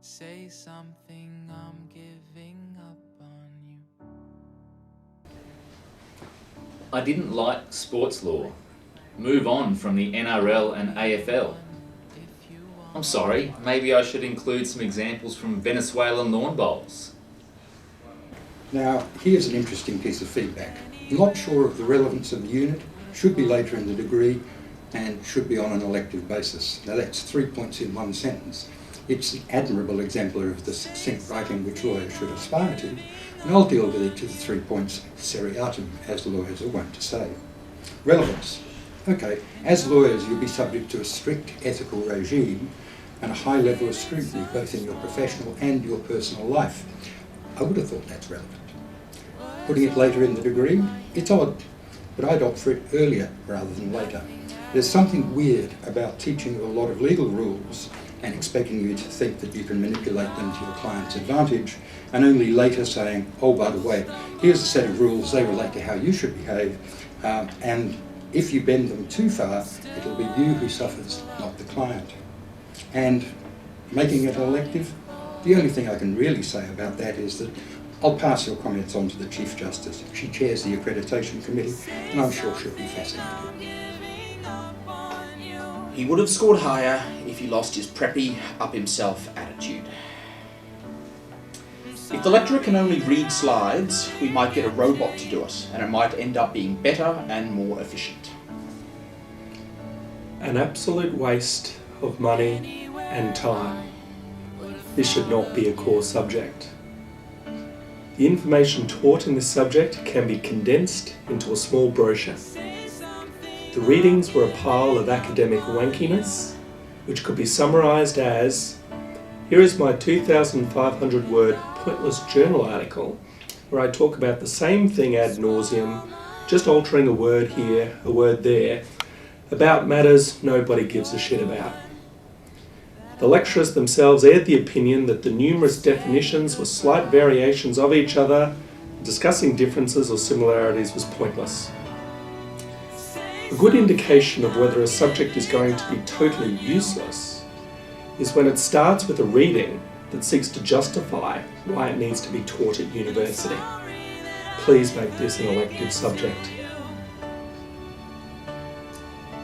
Say something, I'm giving up on you. I didn't like sports law. Move on from the NRL and AFL. I'm sorry, maybe I should include some examples from Venezuelan lawn bowls. Now, here's an interesting piece of feedback. Not sure of the relevance of the unit, should be later in the degree, and should be on an elective basis. Now that's 3 points in one sentence. It's an admirable exemplar of the succinct writing which lawyers should aspire to, and I'll deal with each of the 3 points seriatim, as lawyers are wont to say. Relevance. Okay, as lawyers you'll be subject to a strict ethical regime and a high level of scrutiny both in your professional and your personal life. I would have thought that's relevant. Putting it later in the degree, it's odd, but I'd opt for it earlier rather than later. There's something weird about teaching you a lot of legal rules and expecting you to think that you can manipulate them to your client's advantage, and only later saying, oh, by the way, here's a set of rules, they relate to how you should behave, and if you bend them too far, it'll be you who suffers, not the client. And making it elective, the only thing I can really say about that is that I'll pass your comments on to the Chief Justice. She chairs the Accreditation Committee, and I'm sure she'll be fascinated. He would have scored higher if he lost his preppy, up-himself attitude. If the lecturer can only read slides, we might get a robot to do it, and it might end up being better and more efficient. An absolute waste of money and time. This should not be a core subject. The information taught in this subject can be condensed into a small brochure. The readings were a pile of academic wankiness, which could be summarised as, here is my 2,500 word pointless journal article where I talk about the same thing ad nauseum, just altering a word here, a word there, about matters nobody gives a shit about. The lecturers themselves aired the opinion that the numerous definitions were slight variations of each other, discussing differences or similarities was pointless. A good indication of whether a subject is going to be totally useless is when it starts with a reading that seeks to justify why it needs to be taught at university. Please make this an elective subject.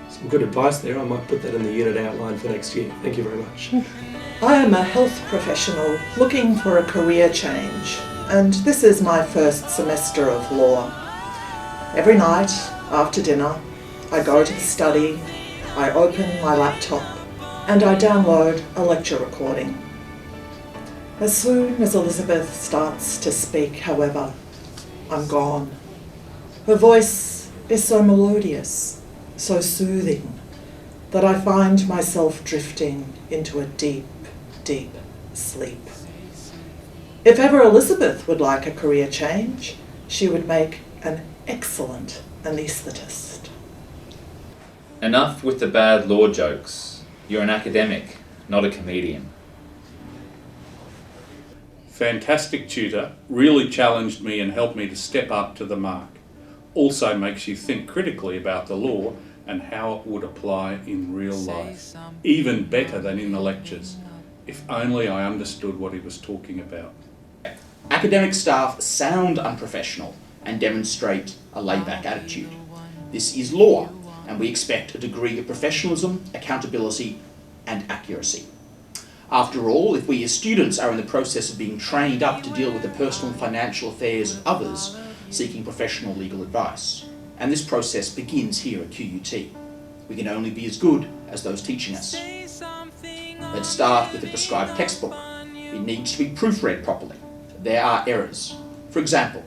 Some good advice there. I might put that in the unit outline for next year. Thank you very much. I am a health professional looking for a career change, and this is my first semester of law. Every night after dinner, I go to the study, I open my laptop, and I download a lecture recording. As soon as Elizabeth starts to speak, however, I'm gone. Her voice is so melodious, so soothing, that I find myself drifting into a deep, deep sleep. If ever Elizabeth would like a career change, she would make an excellent anaesthetist. Enough with the bad law jokes. You're an academic, not a comedian. Fantastic tutor, really challenged me and helped me to step up to the mark. Also makes you think critically about the law and how it would apply in real life. Even better than in the lectures. If only I understood what he was talking about. Academic staff sound unprofessional and demonstrate a laid-back attitude. This is law, and we expect a degree of professionalism, accountability, and accuracy. After all, if we as students are in the process of being trained up to deal with the personal and financial affairs of others seeking professional legal advice, and this process begins here at QUT, we can only be as good as those teaching us. Let's start with the prescribed textbook. It needs to be proofread properly. There are errors. For example,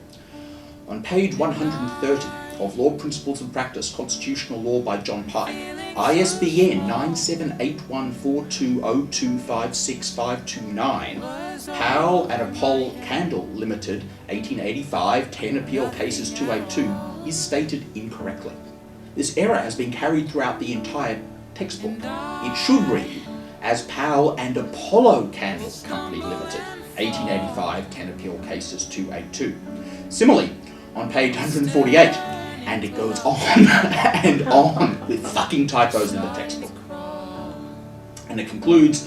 on page 130 of Law Principles and Practice, Constitutional Law by John Pike, ISBN 9781420256529, Powell and Apol Candle Limited, 1885, 10 Appeal Cases 282, is stated incorrectly. This error has been carried throughout the entire textbook. It should read as Powell and Apollo Candle Company Limited, 1885, 10 Appeal Cases 282. Similarly, on page 148, and it goes on and on with fucking typos in the textbook. And it concludes,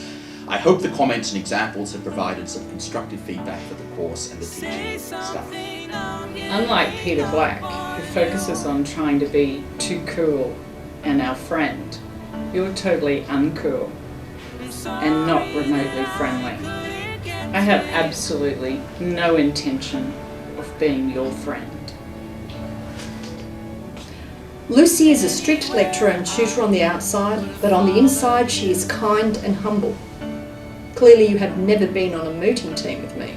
I hope the comments and examples have provided some constructive feedback for the course and the teaching staff. Unlike Peter Black, who focuses on trying to be too cool and our friend, you're totally uncool and not remotely friendly. I have absolutely no intention of being your friend. Lucy is a strict lecturer and tutor on the outside, but on the inside she is kind and humble. Clearly you have never been on a mooting team with me.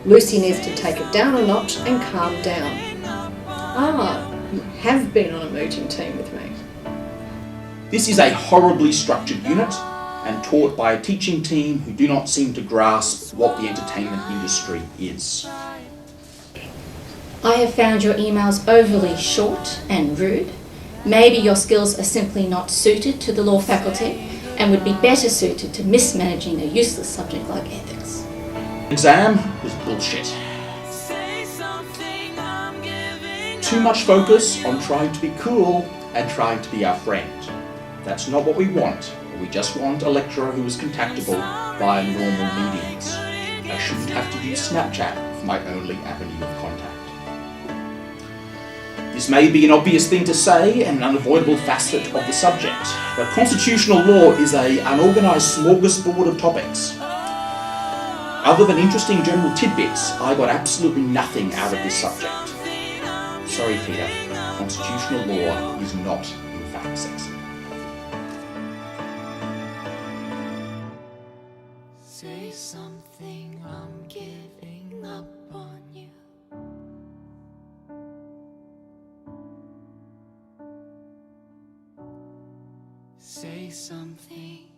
Lucy needs to take it down a notch and calm down. Ah, you have been on a mooting team with me. This is a horribly structured unit and taught by a teaching team who do not seem to grasp what the entertainment industry is. I have found your emails overly short and rude. Maybe your skills are simply not suited to the law faculty and would be better suited to mismanaging a useless subject like ethics. Exam was bullshit. Too much focus on trying to be cool and trying to be our friend. That's not what we want. We just want a lecturer who is contactable via normal mediums. I shouldn't have to use Snapchat for my only avenue of contact. This may be an obvious thing to say and an unavoidable facet of the subject, but constitutional law is an unorganised smorgasbord of topics. Other than interesting general tidbits, I got absolutely nothing out of this subject. Sorry, Peter, constitutional law is not, in fact, sexy. Say something, I'm giving up on you. Say something.